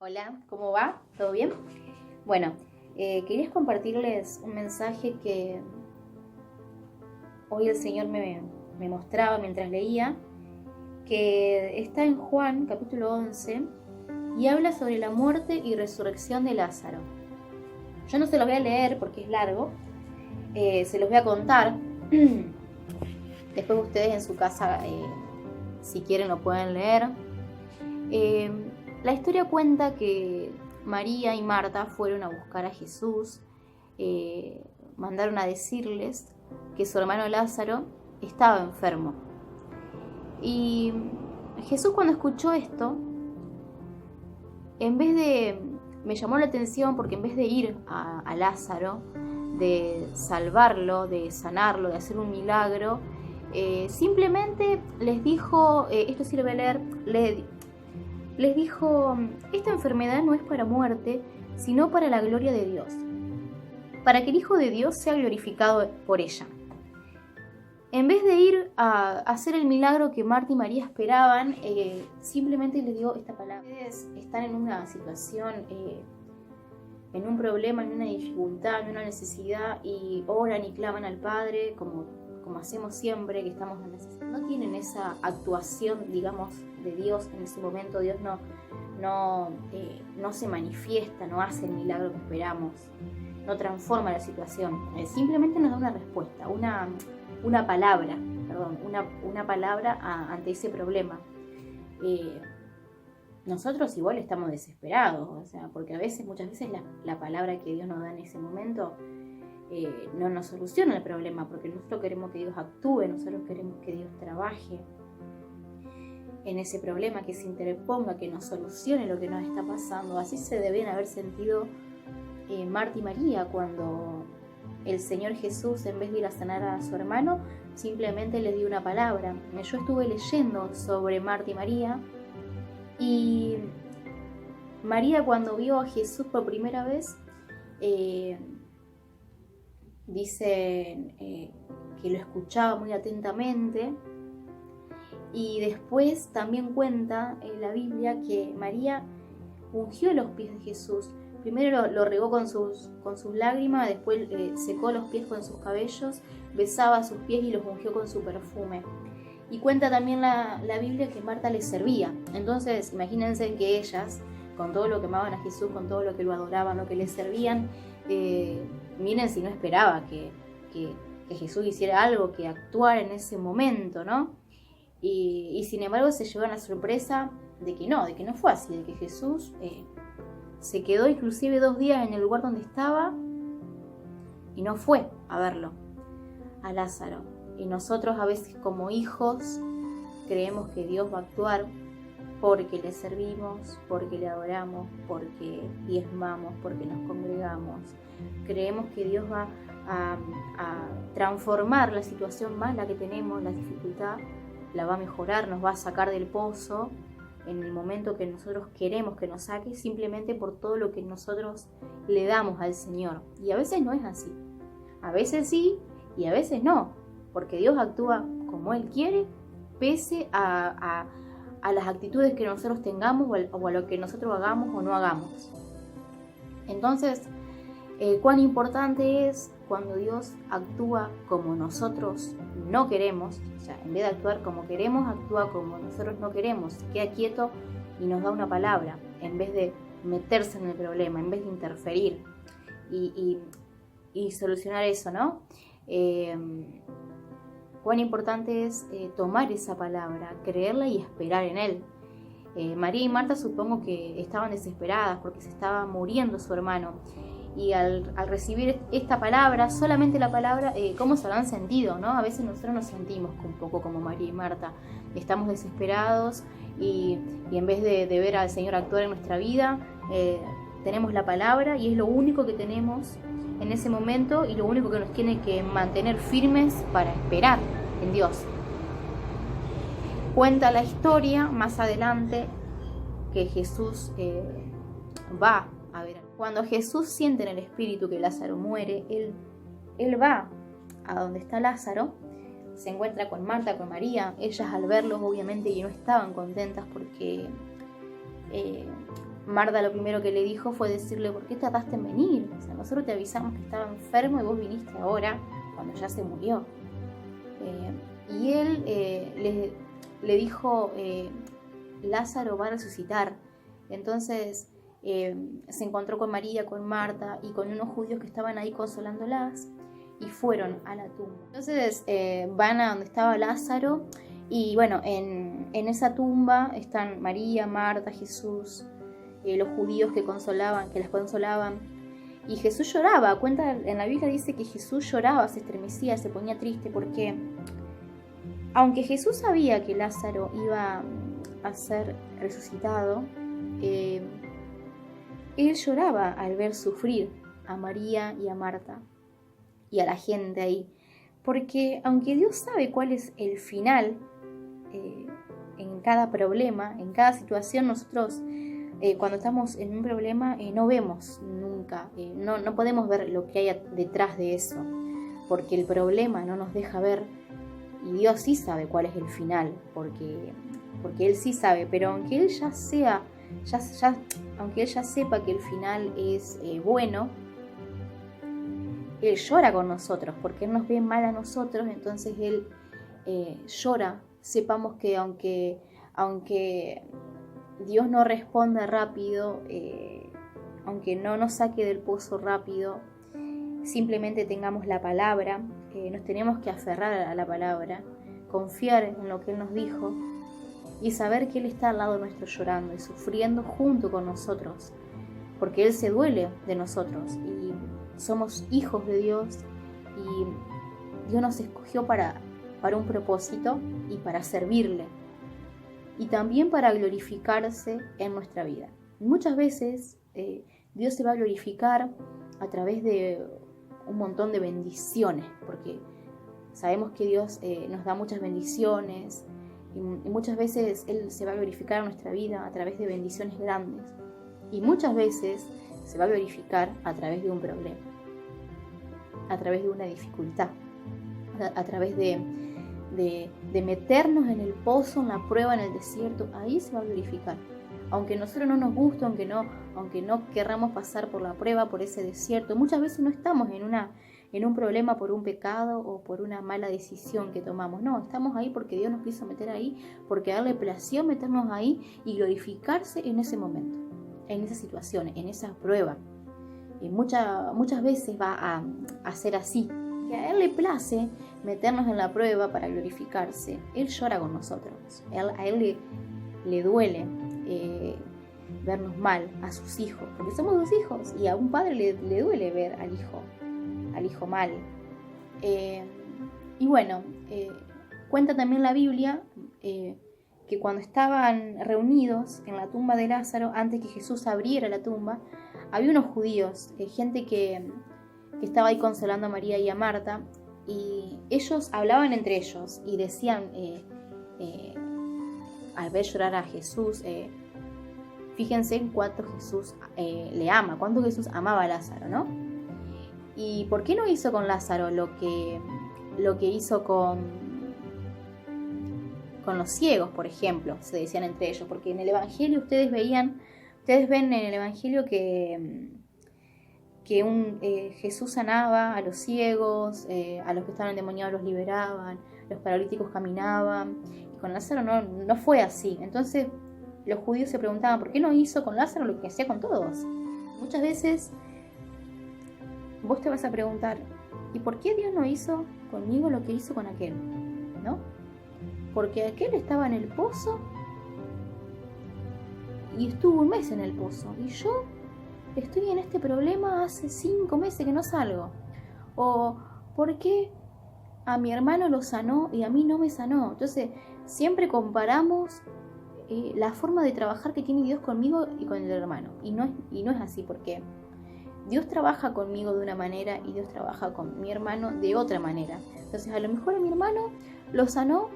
Hola, ¿cómo va? ¿Todo bien? Bueno, quería compartirles un mensaje que hoy el Señor me mostraba mientras leía, que está en Juan, capítulo 11, y habla sobre la muerte y resurrección de Lázaro. Yo no se los voy a leer porque es largo, se los voy a contar. Después ustedes en su casa, si quieren, lo pueden leer. La historia cuenta que María y Marta fueron a buscar a Jesús, mandaron a decirles que su hermano Lázaro estaba enfermo. Y Jesús, cuando escuchó esto, me llamó la atención porque en vez de ir a Lázaro, de salvarlo, de sanarlo, de hacer un milagro, simplemente les dijo, esto sí lo voy a leer, les dijo: esta enfermedad no es para muerte, sino para la gloria de Dios, para que el Hijo de Dios sea glorificado por ella. En vez de ir a hacer el milagro que Marta y María esperaban, simplemente les dio esta palabra. Ustedes están en una situación, en un problema, en una dificultad, en una necesidad, y oran y claman al Padre, como hacemos siempre que estamos en necesidad. No tienen esa actuación, digamos, de Dios en ese momento. Dios no se manifiesta, no hace el milagro que esperamos, no transforma la situación. Simplemente nos da una respuesta, una palabra ante ese problema. Nosotros igual estamos desesperados, porque muchas veces la palabra que Dios nos da en ese momento no nos soluciona el problema, porque nosotros queremos que Dios actúe, nosotros queremos que Dios trabaje en ese problema, que se interponga, que nos solucione lo que nos está pasando. Así se deben haber sentido Marta y María cuando el Señor Jesús, en vez de ir a sanar a su hermano, simplemente les dio una palabra. Yo estuve leyendo sobre Marta y María, y María, cuando vio a Jesús por primera vez, dice que lo escuchaba muy atentamente. Y después también cuenta en la Biblia que María ungió los pies de Jesús. Primero lo regó con sus lágrimas, después secó los pies con sus cabellos, besaba sus pies y los ungió con su perfume. Y cuenta también la Biblia que Marta les servía. Entonces imagínense que ellas, con todo lo que amaban a Jesús, con todo lo que lo adoraban, lo que les servían, miren si no esperaba que Jesús hiciera algo, que actuara en ese momento, ¿no? Y sin embargo se llevaron la sorpresa de que no fue así, de que Jesús se quedó inclusive 2 días en el lugar donde estaba y no fue a verlo, a Lázaro. Y nosotros a veces, como hijos, creemos que Dios va a actuar porque le servimos, porque le adoramos, porque diezmamos, porque nos congregamos. Creemos que Dios va a transformar la situación mala que tenemos, la dificultad, la va a mejorar, nos va a sacar del pozo en el momento que nosotros queremos que nos saque, simplemente por todo lo que nosotros le damos al Señor. Y a veces no es así. A veces sí y a veces no, porque Dios actúa como Él quiere, pese a las actitudes que nosotros tengamos o a lo que nosotros hagamos o no hagamos. Entonces, cuán importante es cuando Dios actúa como nosotros no queremos. En vez de actuar como queremos, actúa como nosotros no queremos. Se queda quieto y nos da una palabra, en vez de meterse en el problema, en vez de interferir y solucionar eso, ¿no? Cuán importante es tomar esa palabra, creerla y esperar en Él. María y Marta supongo que estaban desesperadas porque se estaba muriendo su hermano. Y al recibir esta palabra, solamente la palabra, ¿cómo se habrán sentido, no? A veces nosotros nos sentimos un poco como María y Marta. Estamos desesperados y en vez de ver al Señor actuar en nuestra vida, tenemos la palabra y es lo único que tenemos en ese momento y lo único que nos tiene que mantener firmes para esperar en Dios. Cuenta la historia más adelante que Jesús va a ver. Cuando Jesús siente en el espíritu que Lázaro muere, él va a donde está Lázaro, se encuentra con Marta, con María. Ellas, al verlos, obviamente que no estaban contentas porque Marta lo primero que le dijo fue decirle, ¿por qué tardaste en venir? O sea, nosotros te avisamos que estaba enfermo y vos viniste ahora, cuando ya se murió. Y él le dijo, Lázaro va a resucitar. Entonces se encontró con María, con Marta y con unos judíos que estaban ahí consolándolas y fueron a la tumba. Entonces van a donde estaba Lázaro y bueno, en esa tumba están María, Marta, Jesús, los judíos que las consolaban. Y Jesús lloraba, en la Biblia dice que Jesús lloraba, se estremecía, se ponía triste porque aunque Jesús sabía que Lázaro iba a ser resucitado, él lloraba al ver sufrir a María y a Marta y a la gente ahí. Porque aunque Dios sabe cuál es el final en cada problema, en cada situación, nosotros cuando estamos en un problema no vemos nunca, no podemos ver lo que hay detrás de eso, porque el problema no nos deja ver y Dios sí sabe cuál es el final, porque Él sí sabe, pero aunque Él aunque Él ya sepa que el final es bueno, Él llora con nosotros, porque Él nos ve mal a nosotros, entonces Él llora. Sepamos que aunque Dios no responda rápido, aunque no nos saque del pozo rápido, simplemente tengamos la palabra, nos tenemos que aferrar a la palabra, confiar en lo que Él nos dijo y saber que Él está al lado nuestro llorando y sufriendo junto con nosotros, porque Él se duele de nosotros y somos hijos de Dios y Dios nos escogió para un propósito y para servirle y también para glorificarse en nuestra vida. Muchas veces Dios se va a glorificar a través de un montón de bendiciones, porque sabemos que Dios nos da muchas bendiciones y muchas veces Él se va a glorificar en nuestra vida a través de bendiciones grandes y muchas veces se va a glorificar a través de un problema, a través de una dificultad, a través de meternos en el pozo, en la prueba, en el desierto. Ahí se va a glorificar. Aunque a nosotros no nos guste, aunque no querramos pasar por la prueba, por ese desierto, muchas veces no estamos en un problema por un pecado o por una mala decisión que tomamos. No, estamos ahí porque Dios nos quiso meter ahí, porque a Él le plació meternos ahí y glorificarse en ese momento, en esa situación, en esa prueba. Y muchas veces va a ser así. Que a Él le place meternos en la prueba para glorificarse. Él llora con nosotros. A Él le duele vernos mal, a sus hijos, porque somos sus hijos y a un padre le duele ver al hijo mal. Y bueno, cuenta también la Biblia que cuando estaban reunidos en la tumba de Lázaro, antes que Jesús abriera la tumba, había unos judíos, gente que estaba ahí consolando a María y a Marta, y ellos hablaban entre ellos y decían, al ver llorar a Jesús, fíjense en cuánto Jesús le ama, cuánto Jesús amaba a Lázaro, ¿no? ¿Y por qué no hizo con Lázaro lo que hizo con los ciegos, por ejemplo? Se decían entre ellos, porque en el Evangelio ustedes ven en el Evangelio que Jesús sanaba a los ciegos, a los que estaban endemoniados los liberaban, los paralíticos caminaban, y con Lázaro no fue así. Entonces los judíos se preguntaban, ¿por qué no hizo con Lázaro lo que hacía con todos? Muchas veces vos te vas a preguntar, ¿y por qué Dios no hizo conmigo lo que hizo con aquel? ¿No? Porque aquel estaba en el pozo y estuvo un mes en el pozo, y yo estoy en este problema hace 5 meses que no salgo. O ¿por qué a mi hermano lo sanó y a mí no me sanó? Entonces siempre comparamos la forma de trabajar que tiene Dios conmigo y con el hermano, y no es así, porque Dios trabaja conmigo de una manera y Dios trabaja con mi hermano de otra manera. Entonces a lo mejor a mi hermano lo sanó,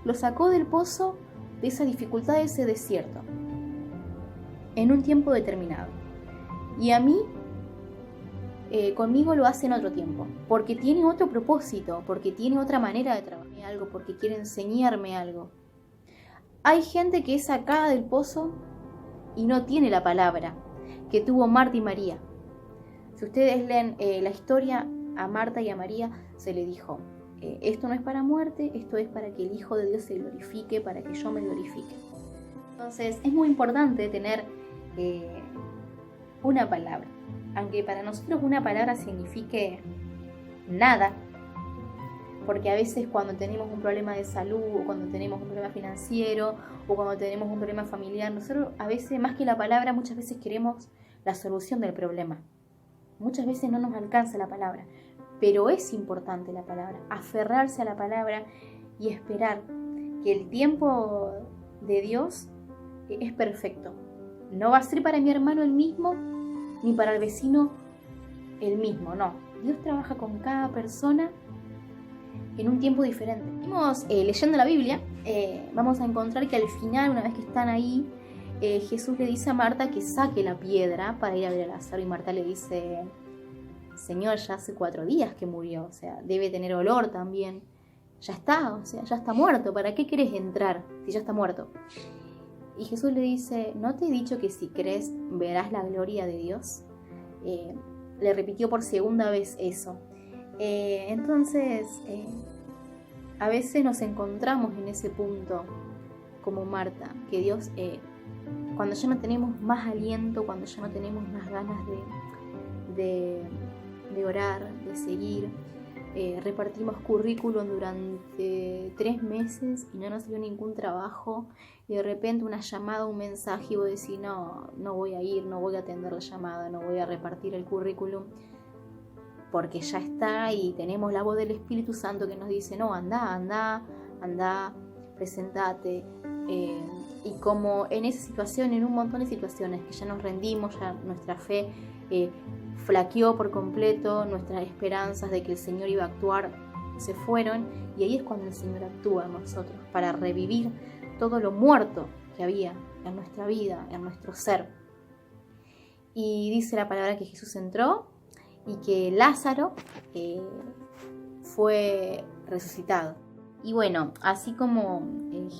lo sacó del pozo, de esa dificultad, de ese desierto, en un tiempo determinado. Y a mí, conmigo lo hace en otro tiempo, porque tiene otro propósito, porque tiene otra manera de trabajar algo, porque quiere enseñarme algo. Hay gente que es sacada del pozo y no tiene la palabra que tuvo Marta y María. Si ustedes leen la historia, a Marta y a María se le dijo, esto no es para muerte, esto es para que el Hijo de Dios se glorifique, para que yo me glorifique. Entonces es muy importante tener una palabra, aunque para nosotros una palabra signifique nada, porque a veces cuando tenemos un problema de salud, o cuando tenemos un problema financiero, o cuando tenemos un problema familiar, nosotros a veces, más que la palabra, muchas veces queremos la solución del problema. Muchas veces no nos alcanza la palabra, pero es importante la palabra, aferrarse a la palabra y esperar que el tiempo de Dios es perfecto. No va a ser para mi hermano el mismo, ni para el vecino el mismo, no. Dios trabaja con cada persona en un tiempo diferente. Seguimos leyendo la Biblia, vamos a encontrar que al final, una vez que están ahí, Jesús le dice a Marta que saque la piedra para ir a ver a Lázaro, y Marta le dice, Señor, ya hace 4 días que murió, o sea, debe tener olor también, ya está, o sea, ya está muerto, ¿para qué querés entrar si ya está muerto? Y Jesús le dice, ¿no te he dicho que si crees verás la gloria de Dios? Le repitió por segunda vez eso. Entonces, a veces nos encontramos en ese punto como Marta, que Dios, cuando ya no tenemos más aliento, cuando ya no tenemos más ganas de orar, de seguir, repartimos currículum durante 3 meses y no nos dio ningún trabajo, y de repente una llamada, un mensaje, y vos decís, no voy a ir, no voy a atender la llamada, no voy a repartir el currículum, porque ya está, y tenemos la voz del Espíritu Santo que nos dice, no, anda, presentate. Y como en esa situación, en un montón de situaciones que ya nos rendimos, ya nuestra fe flaqueó por completo, nuestras esperanzas de que el Señor iba a actuar se fueron, y ahí es cuando el Señor actúa en nosotros para revivir todo lo muerto que había en nuestra vida, en nuestro ser. Y dice la palabra que Jesús entró y que Lázaro fue resucitado. Y bueno, así como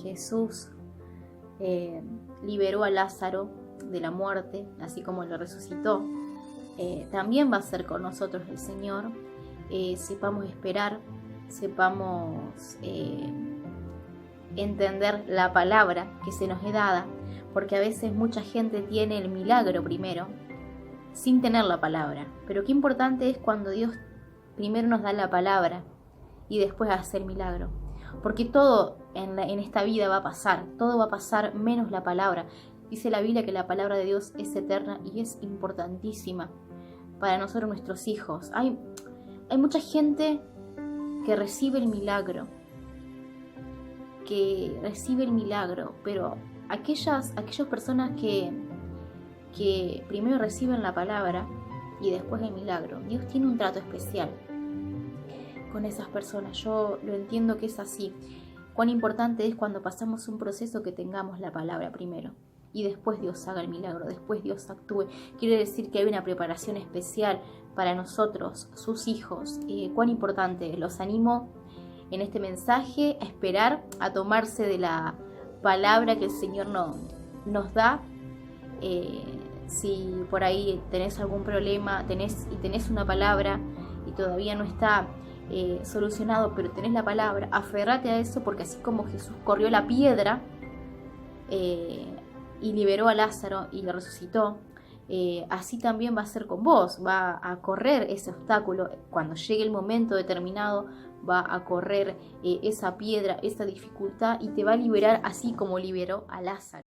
Jesús liberó a Lázaro de la muerte, así como lo resucitó, también va a ser con nosotros el Señor. Sepamos esperar, sepamos entender la palabra que se nos es dada, porque a veces mucha gente tiene el milagro primero sin tener la palabra, pero qué importante es cuando Dios primero nos da la palabra y después hace el milagro, porque todo en esta vida va a pasar, todo va a pasar menos la palabra. Dice la Biblia que la palabra de Dios es eterna y es importantísima para nosotros, nuestros hijos. Hay mucha gente que recibe el milagro, pero aquellas personas que primero reciben la palabra y después el milagro, Dios tiene un trato especial con esas personas. Yo lo entiendo que es así. Cuán importante es cuando pasamos un proceso que tengamos la palabra primero y después Dios haga el milagro, después Dios actúe. Quiere decir que hay una preparación especial para nosotros, sus hijos. Cuán importante es. Los animo en este mensaje a esperar, a tomarse de la palabra que el Señor nos da. Si por ahí tenés algún problema, tenés una palabra y todavía no está solucionado, pero tenés la palabra, aférrate a eso, porque así como Jesús corrió la piedra y liberó a Lázaro y lo resucitó, así también va a ser con vos. Va a correr ese obstáculo cuando llegue el momento determinado, va a correr esa piedra, esa dificultad, y te va a liberar así como liberó a Lázaro.